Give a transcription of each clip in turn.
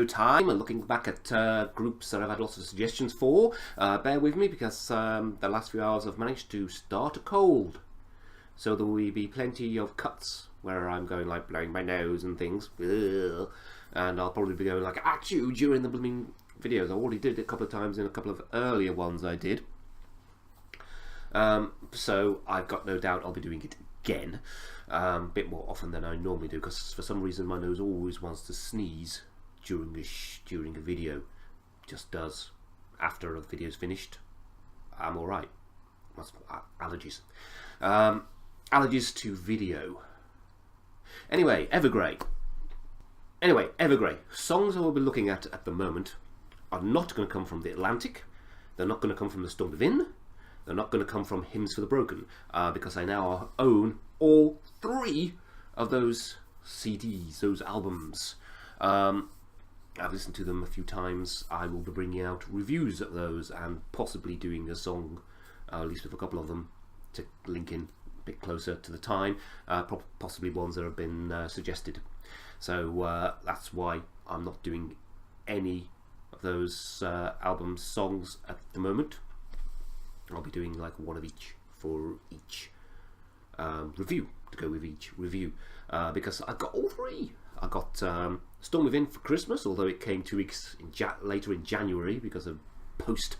time and looking back at groups that I've had lots of suggestions for. Bear with me because the last few hours I've managed to start a cold. So there will be plenty of cuts where I'm going like blowing my nose and things. Ugh. And I'll probably be going like achoo during the blooming videos. I already did it a couple of times in a couple of earlier ones I did. So I've got no doubt I'll be doing it again. A bit more often than I normally do, because for some reason my nose always wants to sneeze during a video. Just does. After a video's finished, I'm alright. Allergies. Allergies to video. Anyway, Evergrey. Songs I will be looking at the moment are not going to come from the Atlantic. They're not going to come from the Storm Within. They're not going to come from Hymns for the Broken, because I now own all 3 of those CDs, those albums. I've listened to them a few times. I will be bringing out reviews of those and possibly doing a song, at least with a couple of them, to link in a bit closer to the time, possibly ones that have been suggested. So that's why I'm not doing any of those album songs at the moment. I'll be doing like one of each for each review, to go with each review, because I've got all 3. I got Storm Within for Christmas, although it came 2 weeks later in January because of post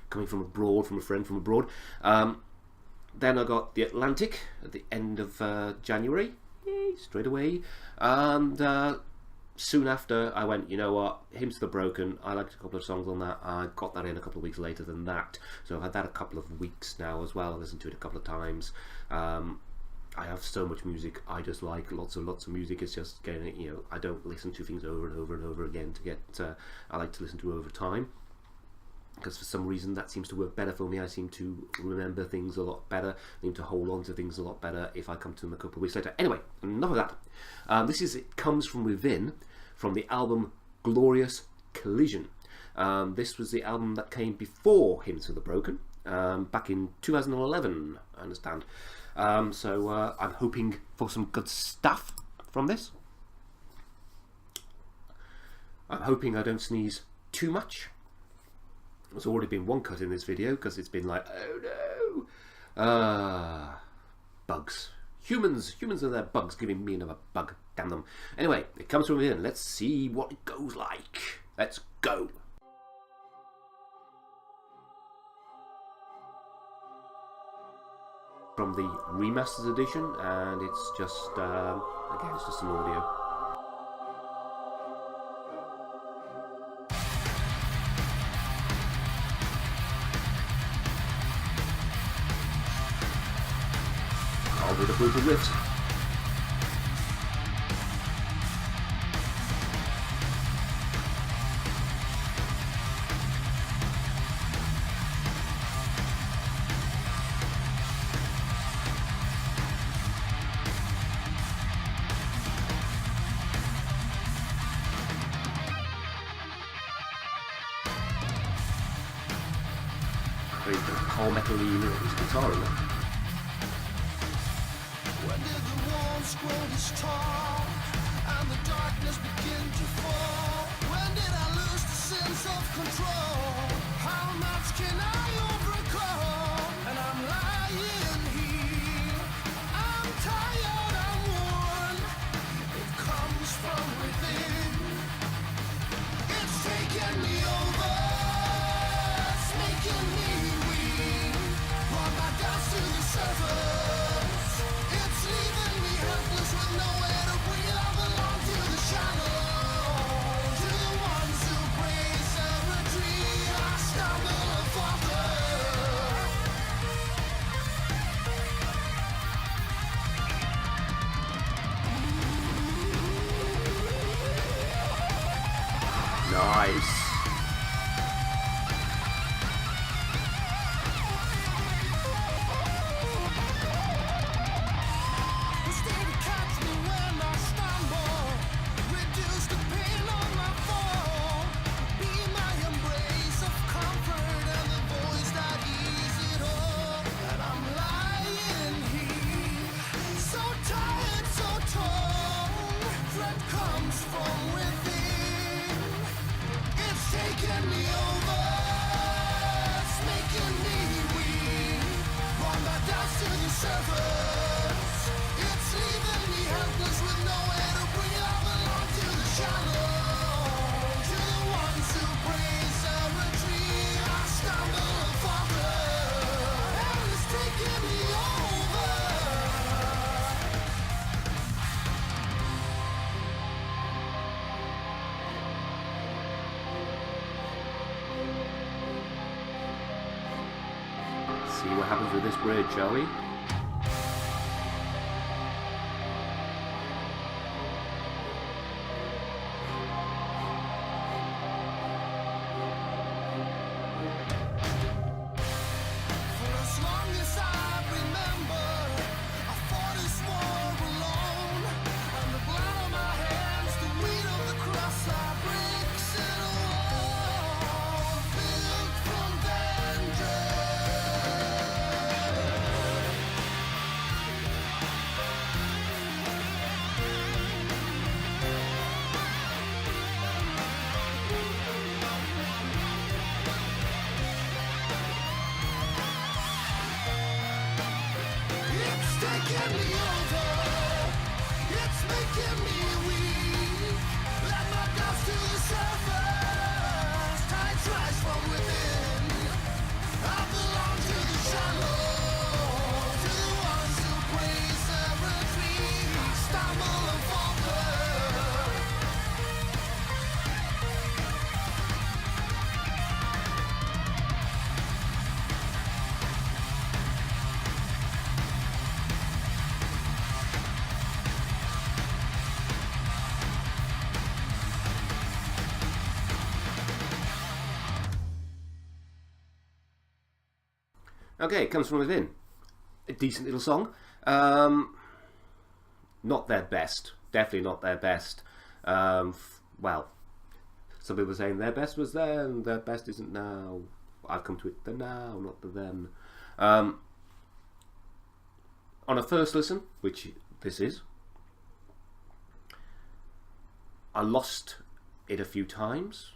coming from abroad, from a friend from abroad. Then I got the Atlantic at the end of January, yay, straight away, and soon after I went, you know what, Hymns for the Broken, I liked a couple of songs on that. I got that in a couple of weeks later than that, so I've had that a couple of weeks now as well. I listened to it a couple of times. I have so much music. I just like lots of music. It's just getting, you know, I don't listen to things over and over and over again to get, I like to listen to over time, because for some reason that seems to work better for me. I seem to remember things a lot better, I seem to hold on to things a lot better if I come to them a couple of weeks later. Anyway, enough of that. This is It Comes From Within, from the album Glorious Collision. This was the album that came before Hymns for the Broken, back in 2011, I understand. So I'm hoping for some good stuff from this. I'm hoping I don't sneeze too much. There's already been one cut in this video because it's been like, oh no, bugs. Humans and their bugs, giving me another bug, damn them. Anyway, It Comes From Within. Let's see what it goes like. Let's go. From the remastered edition, and it's just, again, it's just an audio. I'll do the brutal riffs. Very cold metal-y guitar in there. When did the walls grow this tall and the darkness begin to fall? When did I lose the sense of control? How much can I overcome? And I'm lying here, I'm tired, I'm worn. It comes from within. It's taking me over, it's making me weak. Brought my doubts to the surface. It's leaving me helpless with nowhere to breathe. I belong to the shadow, to the ones who praise every dream. taking me over, it's making me weak. Run back down to the surface, it's leaving me helpless with nowhere to bring it. I belong to the shallow, to the ones who praise and retreat. I stumble and falter, hell is taking me over. See what happens with this bridge, shall we? For as long as I remember, I fought this war alone. And the blood on my hands, the weight of the cross, are bricks in a wall built from vengeance. It's taking me over, it's making me weak. Let my doubts to the surface, tides rise from within. I belong to the shallow, to the ones who praise and retreat. Stumble and falter. Okay, it comes from within. A decent little song. Not their best. Definitely not their best. Well, some people are saying their best was then, their best isn't now. I've come to it the now, not the then. On a first listen, which this is, I lost it a few times.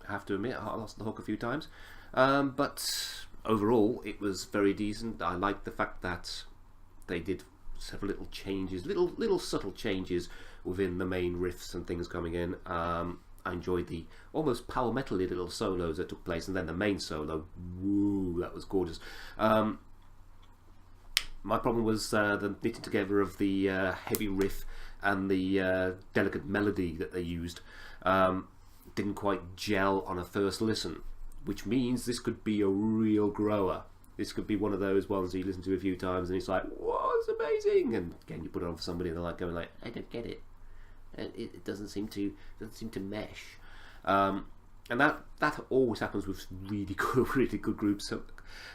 I have to admit, I lost the hook a few times. But overall, it was very decent. I liked the fact that they did several little changes, little subtle changes within the main riffs and things coming in. I enjoyed the almost power metal-y little solos that took place, and then the main solo. Woo, that was gorgeous. My problem was the knitting together of the heavy riff and the delicate melody that they used. Didn't quite gel on a first listen, which means this could be a real grower. This could be one of those ones that you listen to a few times and it's like, whoa, it's amazing, and again you put it on for somebody and they're like going like, I don't get it. It doesn't seem to mesh. And that always happens with really good groups, so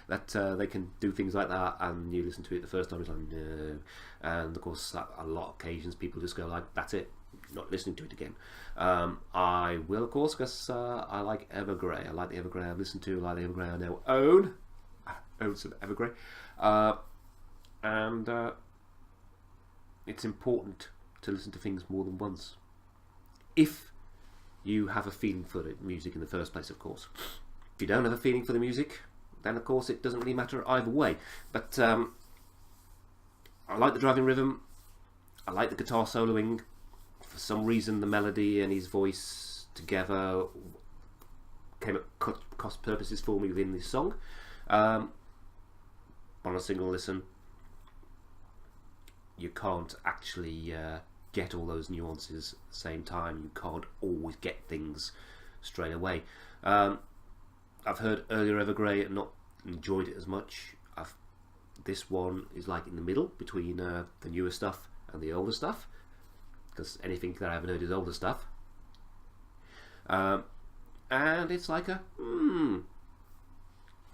that they can do things like that, and you listen to it the first time, it's like, no. And of course, at a lot of occasions, people just go like, that's it, not listening to it again. I will, of course, because I like Evergrey. I like the Evergrey I've listened to, I like the Evergrey I now own. I own some Evergrey. And it's important to listen to things more than once. If you have a feeling for the music in the first place, of course. If you don't have a feeling for the music, then of course it doesn't really matter either way. But I like the driving rhythm, I like the guitar soloing. For some reason the melody and his voice together came at cross purposes for me within this song. On a single listen, you can't actually get all those nuances at the same time. You can't always get things straight away. I've heard earlier Evergrey and not enjoyed it as much. This one is like in the middle between the newer stuff and the older stuff, because anything that I haven't heard is older stuff. And it's like a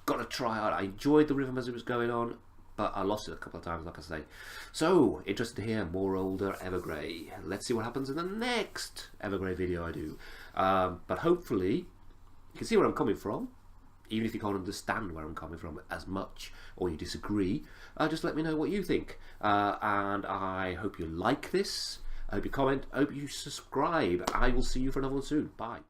gotta try out. I enjoyed the rhythm as it was going on, but I lost it a couple of times, like I say. So, interested to hear more older Evergrey. Let's see what happens in the next Evergrey video I do. But hopefully, you can see where I'm coming from. Even if you can't understand where I'm coming from as much, or you disagree, just let me know what you think. And I hope you like this. I hope you comment. I hope you subscribe. I will see you for another one soon. Bye.